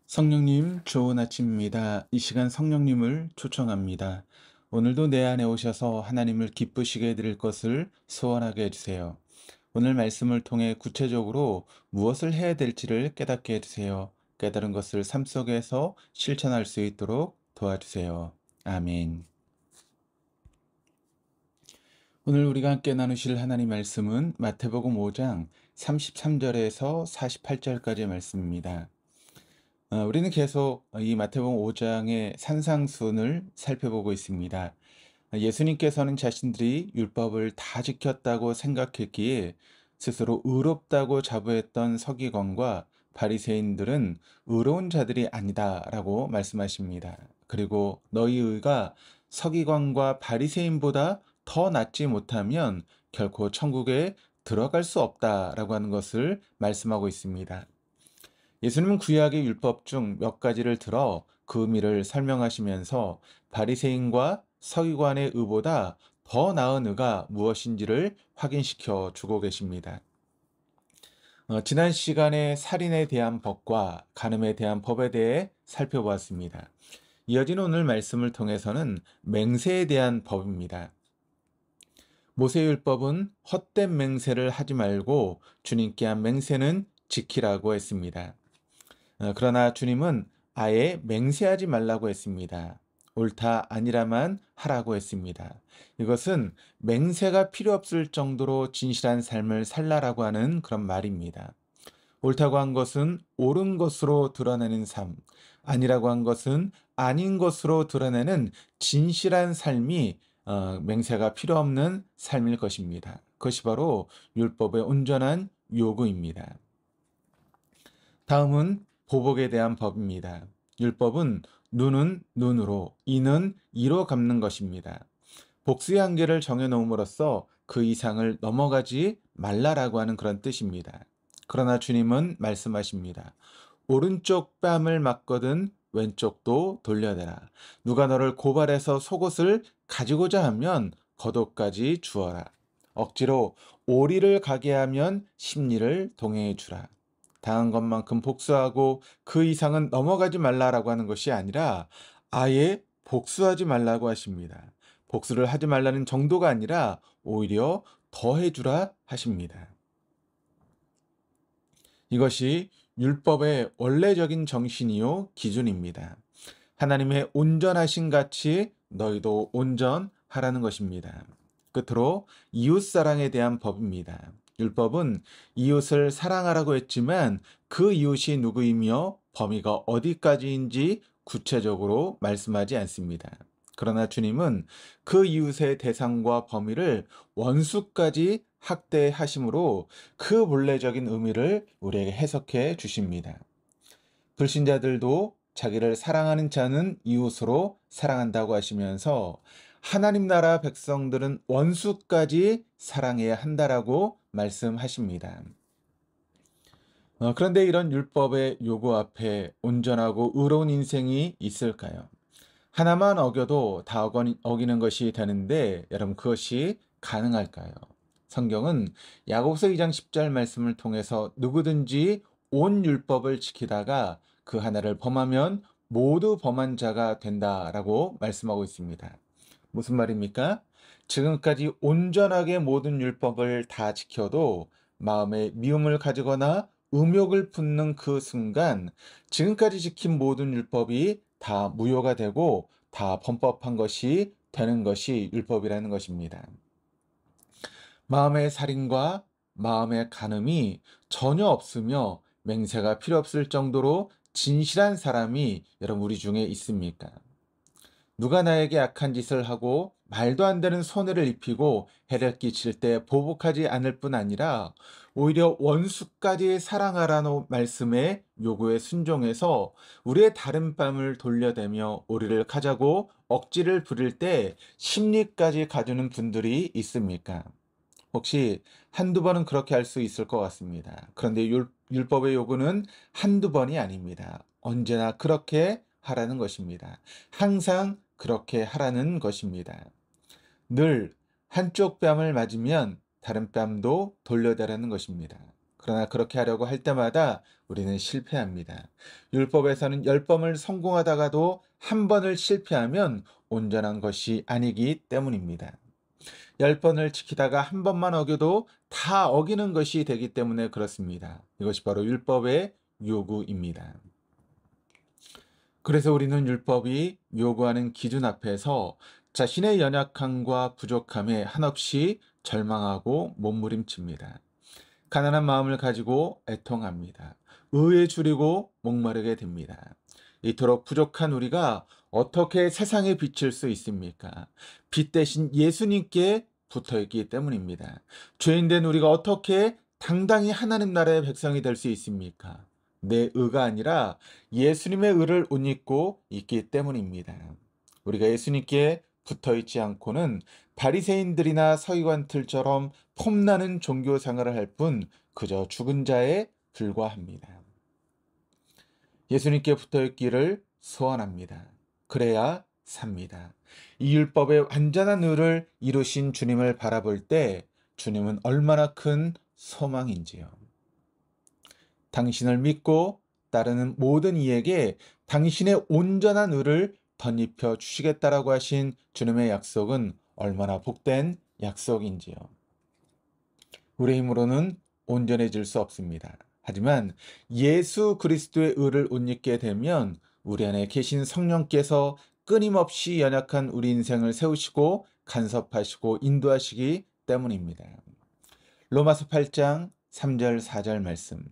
성령님, 좋은 아침입니다. 이 시간 성령님을 초청합니다. 오늘도 내 안에 오셔서 하나님을 기쁘시게 해드릴 것을 소원하게 해주세요. 오늘 말씀을 통해 구체적으로 무엇을 해야 될지를 깨닫게 해주세요. 깨달은 것을 삶 속에서 실천할 수 있도록 도와주세요. 아멘. 오늘 우리가 함께 나누실 하나님 말씀은 마태복음 5장 33절에서 48절까지의 말씀입니다. 우리는 계속 이 마태복음 5장의 산상순을 살펴보고 있습니다. 예수님께서는 자신들이 율법을 다 지켰다고 생각했기에 스스로 의롭다고 자부했던 서기관과 바리새인들은 의로운 자들이 아니다라고 말씀하십니다. 그리고 너희 의가 서기관과 바리새인보다 더 낫지 못하면 결코 천국에 들어갈 수 없다라고 하는 것을 말씀하고 있습니다. 예수님은 구약의 율법 중 몇 가지를 들어 그 의미를 설명하시면서 바리새인과 서기관의 의보다 더 나은 의가 무엇인지를 확인시켜 주고 계십니다. 지난 시간에 살인에 대한 법과 간음에 대한 법에 대해 살펴보았습니다. 이어진 오늘 말씀을 통해서는 맹세에 대한 법입니다. 모세율법은 헛된 맹세를 하지 말고 주님께 한 맹세는 지키라고 했습니다. 그러나 주님은 아예 맹세하지 말라고 했습니다. 옳다 아니라만 하라고 했습니다. 이것은 맹세가 필요 없을 정도로 진실한 삶을 살라라고 하는 그런 말입니다. 옳다고 한 것은 옳은 것으로 드러내는 삶, 아니라고 한 것은 아닌 것으로 드러내는 진실한 삶이 맹세가 필요 없는 삶일 것입니다. 그것이 바로 율법의 온전한 요구입니다. 다음은 보복에 대한 법입니다. 율법은 눈은 눈으로, 이는 이로 갚는 것입니다. 복수의 한계를 정해놓음으로써 그 이상을 넘어가지 말라라고 하는 그런 뜻입니다. 그러나 주님은 말씀하십니다. 오른쪽 뺨을 맞거든 왼쪽도 돌려대라. 누가 너를 고발해서 속옷을 가지고자 하면 겉옷까지 주어라. 억지로 오리를 가게 하면 십리를 동행해 주라. 당한 것만큼 복수하고 그 이상은 넘어가지 말라라고 하는 것이 아니라 아예 복수하지 말라고 하십니다. 복수를 하지 말라는 정도가 아니라 오히려 더해주라 하십니다. 이것이 율법의 원래적인 정신이요 기준입니다. 하나님의 온전하신 같이 너희도 온전하라는 것입니다. 끝으로 이웃사랑에 대한 법입니다. 율법은 이웃을 사랑하라고 했지만 그 이웃이 누구이며 범위가 어디까지인지 구체적으로 말씀하지 않습니다. 그러나 주님은 그 이웃의 대상과 범위를 원수까지 확대하심으로 그 본래적인 의미를 우리에게 해석해 주십니다. 불신자들도 자기를 사랑하는 자는 이웃으로 사랑한다고 하시면서 하나님 나라 백성들은 원수까지 사랑해야 한다라고 말씀하십니다. 그런데 이런 율법의 요구 앞에 온전하고 의로운 인생이 있을까요? 하나만 어겨도 다 어기는 것이 되는데 여러분 그것이 가능할까요? 성경은 야고보서 2장 10절 말씀을 통해서 누구든지 온 율법을 지키다가 그 하나를 범하면 모두 범한 자가 된다라고 말씀하고 있습니다. 무슨 말입니까? 지금까지 온전하게 모든 율법을 다 지켜도 마음에 미움을 가지거나 음욕을 품는 그 순간 지금까지 지킨 모든 율법이 다 무효가 되고 다 범법한 것이 되는 것이 율법이라는 것입니다. 마음의 살인과 마음의 간음이 전혀 없으며 맹세가 필요 없을 정도로 진실한 사람이 여러분 우리 중에 있습니까? 누가 나에게 악한 짓을 하고 말도 안 되는 손해를 입히고 해를 끼칠 때 보복하지 않을 뿐 아니라 오히려 원수까지 사랑하라는 말씀의 요구에 순종해서 우리의 다른 뺨을 돌려대며 우리를 가자고 억지를 부릴 때 심리까지 가주는 분들이 있습니까? 혹시 한두 번은 그렇게 할 수 있을 것 같습니다. 그런데 율법의 요구는 한두 번이 아닙니다. 언제나 그렇게 하라는 것입니다. 항상 그렇게 하라는 것입니다. 늘 한쪽 뺨을 맞으면 다른 뺨도 돌려대라는 것입니다. 그러나 그렇게 하려고 할 때마다 우리는 실패합니다. 율법에서는 10번을 성공하다가도 한 번을 실패하면 온전한 것이 아니기 때문입니다. 10번을 지키다가 한 번만 어겨도 다 어기는 것이 되기 때문에 그렇습니다. 이것이 바로 율법의 요구입니다. 그래서 우리는 율법이 요구하는 기준 앞에서 자신의 연약함과 부족함에 한없이 절망하고 몸부림칩니다. 가난한 마음을 가지고 애통합니다. 의에 줄이고 목마르게 됩니다. 이토록 부족한 우리가 어떻게 세상에 비칠 수 있습니까? 빛 대신 예수님께 붙어 있기 때문입니다. 죄인된 우리가 어떻게 당당히 하나님 나라의 백성이 될 수 있습니까? 내 의가 아니라 예수님의 의를 옷 입고 있기 때문입니다. 우리가 예수님께 붙어 있지 않고는 바리새인들이나 서기관들처럼 폼나는 종교 생활을 할 뿐 그저 죽은 자에 불과합니다. 예수님께 붙어 있기를 소원합니다. 그래야 삽니다. 이 율법의 완전한 의를 이루신 주님을 바라볼 때 주님은 얼마나 큰 소망인지요. 당신을 믿고 따르는 모든 이에게 당신의 온전한 의를 덧입혀 주시겠다라고 하신 주님의 약속은 얼마나 복된 약속인지요. 우리 힘으로는 온전해질 수 없습니다. 하지만 예수 그리스도의 의를 옷 입게 되면 우리 안에 계신 성령께서 끊임없이 연약한 우리 인생을 세우시고 간섭하시고 인도하시기 때문입니다. 로마서 8장 3절 4절 말씀.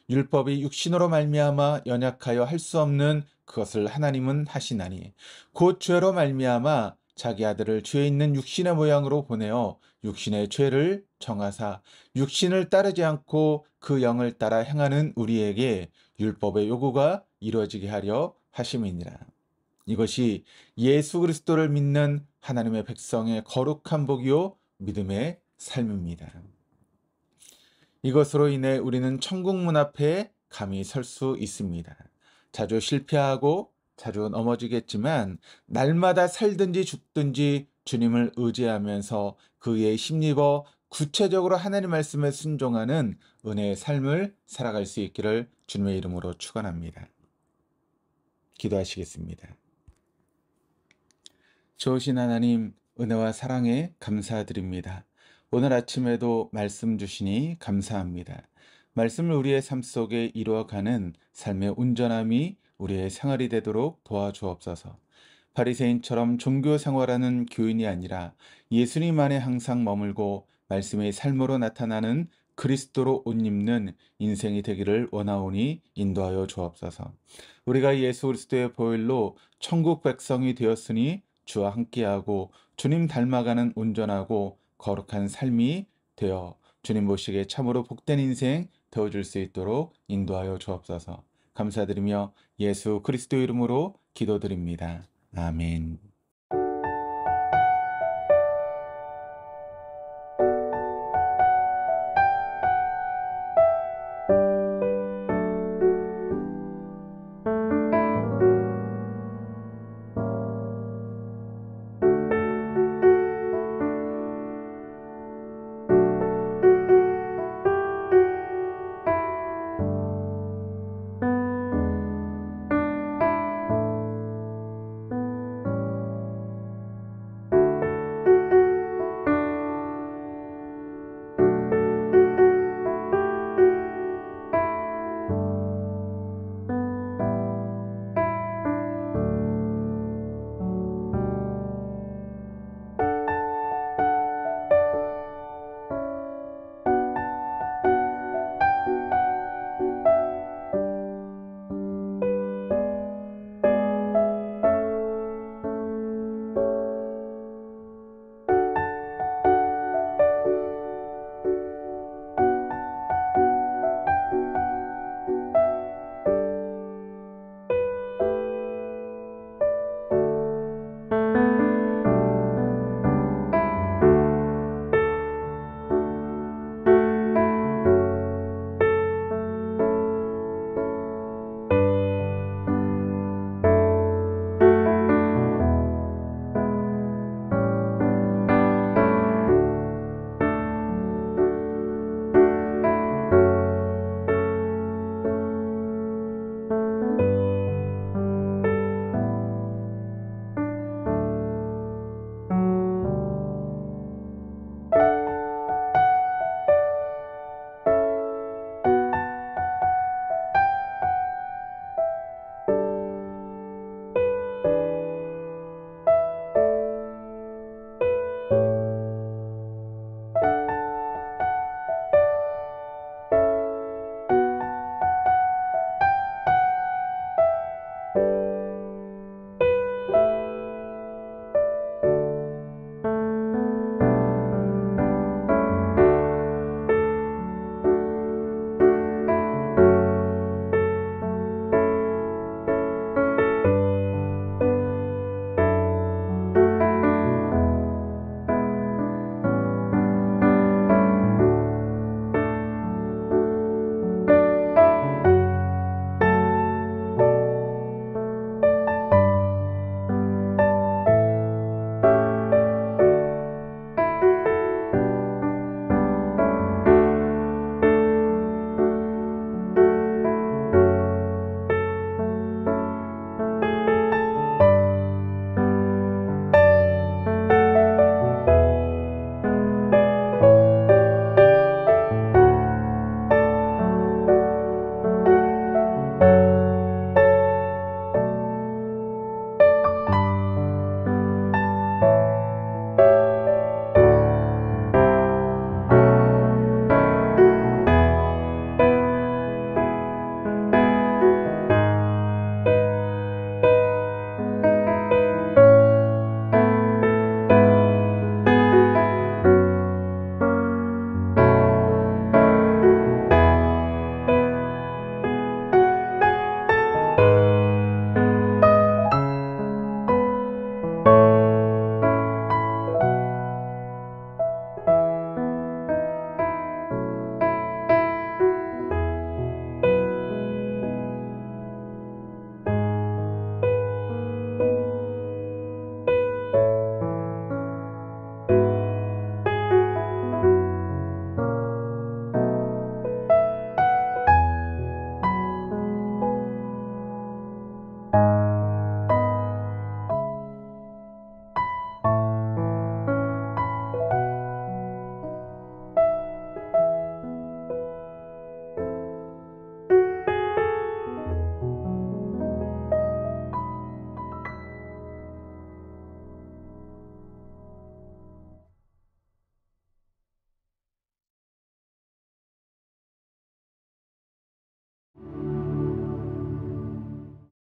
율법이 육신으로 말미암아 연약하여 할 수 없는 그것을 하나님은 하시나니 곧 죄로 말미암아 자기 아들을 죄 있는 육신의 모양으로 보내어 육신의 죄를 정하사 육신을 따르지 않고 그 영을 따라 행하는 우리에게 율법의 요구가 이루어지게 하려 하심이니라. 이것이 예수 그리스도를 믿는 하나님의 백성의 거룩한 복이요 믿음의 삶입니다. 이것으로 인해 우리는 천국 문 앞에 감히 설 수 있습니다. 자주 실패하고 자주 넘어지겠지만 날마다 살든지 죽든지 주님을 의지하면서 그의 힘입어 구체적으로 하나님 말씀에 순종하는 은혜의 삶을 살아갈 수 있기를 주님의 이름으로 축원합니다. 기도하시겠습니다. 좋으신 하나님, 은혜와 사랑에 감사드립니다. 오늘 아침에도 말씀 주시니 감사합니다. 말씀을 우리의 삶 속에 이루어가는 삶의 온전함이 우리의 생활이 되도록 도와주옵소서. 바리새인처럼 종교 생활하는 교인이 아니라 예수님 안에 항상 머물고 말씀의 삶으로 나타나는 그리스도로 옷 입는 인생이 되기를 원하오니 인도하여 주옵소서. 우리가 예수 그리스도의 보혈로 천국 백성이 되었으니 주와 함께하고 주님 닮아가는 온전하고 거룩한 삶이 되어 주님 보시기에 참으로 복된 인생 되어줄 수 있도록 인도하여 주옵소서. 감사드리며 예수 그리스도 이름으로 기도드립니다. 아멘.